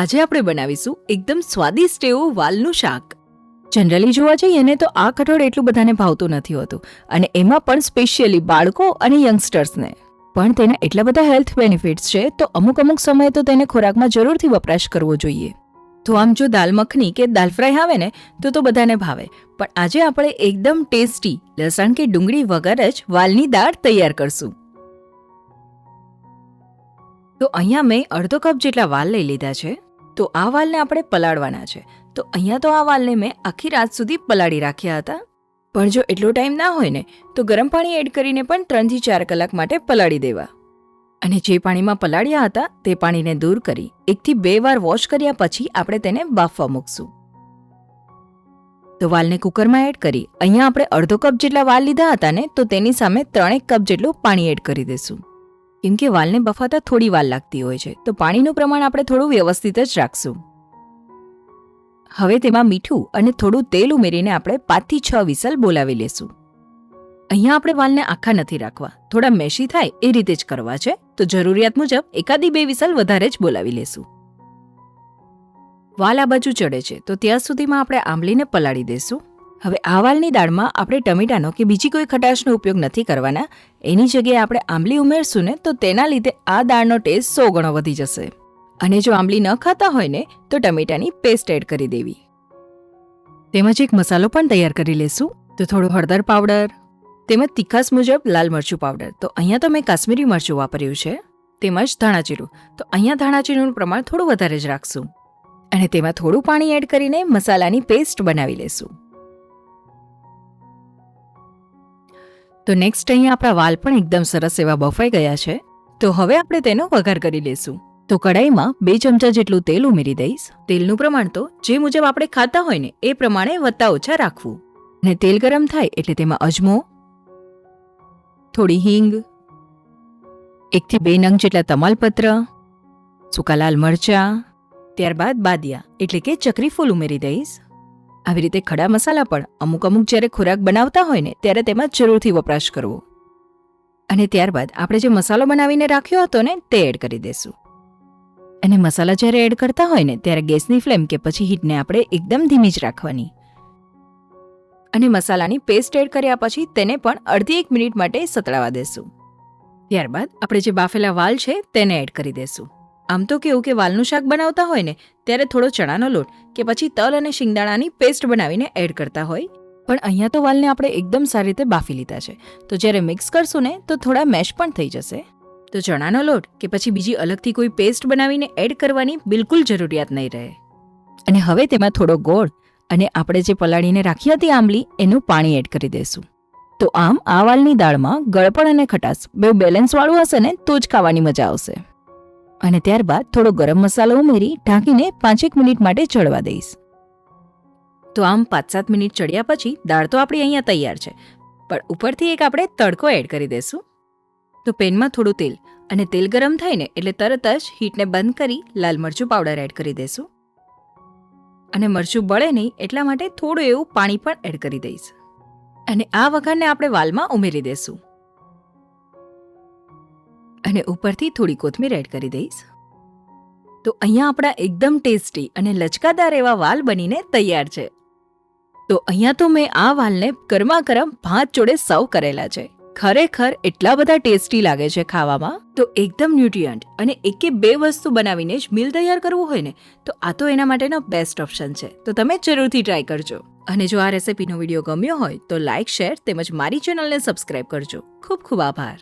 આજે આપણે બનાવીશું એકદમ સ્વાદિષ્ટ એવું વાલનું શાક. જનરલી જોવા જઈએ ને તો આ કઠોળ એટલું બધાને ભાવતું નથી હોતું, અને એમાં પણ સ્પેશિયલી બાળકો અને યંગસ્ટર્સને. પણ તેના એટલા બધા હેલ્થ બેનિફિટ્સ છે, તો અમુક સમયે તો તેને ખોરાકમાં જરૂરથી વપરાશ કરવો જોઈએ. તો આમ જો દાલ મખની કે દાલ ફ્રાય આવે ને તો બધાને ભાવે, પણ આજે આપણે એકદમ ટેસ્ટી લસણ કે ડુંગળી વગર જ વાલની દાળ તૈયાર કરશું. તો અહીંયા મેં અડધો કપ જેટલા વાલ લઈ લીધા છે. તો આ વાલને આપણે પલાળવાના છે. તો અહીંયા તો આ વાલને મેં આખી રાત સુધી પલાળી રાખ્યા હતા. પણ જો એટલો ટાઈમ ના હોય ને તો ગરમ પાણી એડ કરીને પણ 3 થી 4 કલાક માટે પલાળી દેવા. અને જે પાણીમાં પલાળ્યા હતા તે પાણીને દૂર કરી 1 થી 2 વાર વોશ કર્યા પછી આપણે તેને બાફવા મૂકશું. તો વાલને કુકરમાં એડ કરી અહીંયા આપણે અડધો કપ જેટલા વાલ લીધા હતા ને તો તેની સામે 3 કપ જેટલું પાણી એડ કરી દઈશું. કેમ કે વાલને બફાતા થોડી વાર લાગતી હોય છે, તો પાણીનું પ્રમાણ આપણે થોડું વ્યવસ્થિત જ રાખશું. હવે તેમાં મીઠું અને થોડું તેલ ઉમેરીને આપણે 5 થી 6 વિસલ બોલાવી લેશું. અહીંયા આપણે વાલને આખા નથી રાખવા, થોડા મેશી થાય એ રીતે જ કરવા છે. તો જરૂરિયાત મુજબ 1-2 વિસલ વધારે જ બોલાવી લેશું. વાલ આ બાજુ ચડે છે તો ત્યાં સુધીમાં આપણે આંબલીને પલાળી દેશું. હવે આ વાલની દાળમાં આપણે ટમેટાનો કે બીજી કોઈ ખટાશનો ઉપયોગ નથી કરવાના. એની જગ્યાએ આપણે આંબલી ઉમેરશું ને તો તેના લીધે આ દાળનો ટેસ્ટ 100 ગણો વધી જશે. અને જો આંબલી ન ખાતા હોય ને તો ટમેટાની પેસ્ટ એડ કરી દેવી. તેમજ એક મસાલો પણ તૈયાર કરી લેશું. તો થોડું હળદર પાવડર, તેમજ તીખાસ મુજબ લાલ મરચું પાવડર. તો અહીંયા તો મેં કાશ્મીરી મરચું વાપર્યું છે. તેમજ ધાણાજીરું. તો અહીંયા ધાણાજીરુંનું પ્રમાણ થોડું વધારે જ રાખશું. અને તેમાં થોડું પાણી એડ કરીને મસાલાની પેસ્ટ બનાવી લેશું. તો નેક્સ્ટ અહીંયા આપણા વાલ પણ એકદમ સરસ એવા બફાઈ ગયા છે. તો હવે આપણે તેનો વઘાર કરી લેશું. તો કડાઈમાં 2 ચમચા જેટલું તેલ ઉમેરી દઈશ. તેલનું પ્રમાણ તો જે મુજબ આપણે ખાતા હોય ને એ પ્રમાણે વધતા ઓછા રાખવું. અને તેલ ગરમ થાય એટલે તેમાં અજમો, થોડી હિંગ, 1 થી 2 નંગ જેટલા તમાલપત્ર, સૂકા લાલ મરચાં, ત્યારબાદ બાદિયા એટલે કે ચકરી ફૂલ ઉમેરી દઈશ. આવી રીતે ખડા મસાલા પણ અમુક જ્યારે ખોરાક બનાવતા હોય ને ત્યારે તેમાં જરૂરથી વપરાશ કરવો. અને ત્યારબાદ આપણે જે મસાલો બનાવીને રાખ્યો હતો ને તે એડ કરી દેશું. અને મસાલા જ્યારે એડ કરતા હોય ને ત્યારે ગેસની ફ્લેમ કે પછી હીટને આપણે એકદમ ધીમી જ રાખવાની. અને મસાલાની પેસ્ટ એડ કર્યા પછી તેને પણ અડધી 1 મિનિટ માટે સતળાવા દેશું. ત્યારબાદ આપણે જે બાફેલા વાલ છે તેને એડ કરી દેશું. આમ તો કેવું કે વાલનું શાક બનાવતા હોય ને ત્યારે થોડો ચણાનો લોટ કે પછી તલ અને શિંગદાણાની પેસ્ટ બનાવીને એડ કરતા હોય, પણ અહીંયા તો વાલને આપણે એકદમ સારી રીતે બાફી લીધા છે. તો જ્યારે મિક્સ કરશું ને તો થોડા મેશ પણ થઈ જશે. તો ચણાનો લોટ કે પછી બીજી અલગથી કોઈ પેસ્ટ બનાવીને એડ કરવાની બિલકુલ જરૂરિયાત નહીં રહે. અને હવે તેમાં થોડો ગોળ અને આપણે જે પલાળીને રાખી હતી આંબલી એનું પાણી એડ કરી દઈશું. તો આમ આ વાલની દાળમાં ગળપણ અને ખટાશ બે બેલેન્સવાળું હશે ને તો જ ખાવાની મજા આવશે. અને ત્યારબાદ થોડો ગરમ મસાલો ઉમેરી ઢાંકીને 5-1 મિનિટ માટે ચડવા દઈશ. તો આમ 5-7 મિનિટ ચડ્યા પછી દાળ તો આપણી અહીંયા તૈયાર છે, પણ ઉપરથી એક આપણે તડકો એડ કરી દઈશું. તો પેનમાં થોડું તેલ, અને તેલ ગરમ થાય ને એટલે તરત જ હીટને બંધ કરી લાલ મરચું પાવડર એડ કરી દઈશું. અને મરચું બળે નહીં એટલા માટે થોડું એવું પાણી પણ એડ કરી દઈશ. અને આ વઘારને આપણે વાલમાં ઉમેરી દઈશું. અને ઉપરથી થોડી કોથમીર એડ કરી દઈશ. તો અહીંયા આપણા એકદમ ટેસ્ટી અને લચકાદાર એવા વાલ બનીને તૈયાર છે. તો અહીંયા તો મેં આ વાલને ગરમા ગરમ ભાત જોડે સર્વ કરેલા છે. ખરેખર એટલા બધા ટેસ્ટી લાગે છે ખાવામાં. તો એકદમ ન્યુટ્રિયન્ટ અને 1-2 વસ્તુ બનાવીને જ મીલ તૈયાર કરવું હોય ને તો આ તો એના માટેનો બેસ્ટ ઓપ્શન છે. તો તમે જરૂરથી ટ્રાય કરજો. અને જો આ રેસિપીનો વિડીયો ગમ્યો હોય તો લાઇક, શેર તેમજ મારી ચેનલને સબસ્ક્રાઇબ કરજો. ખૂબ ખૂબ આભાર.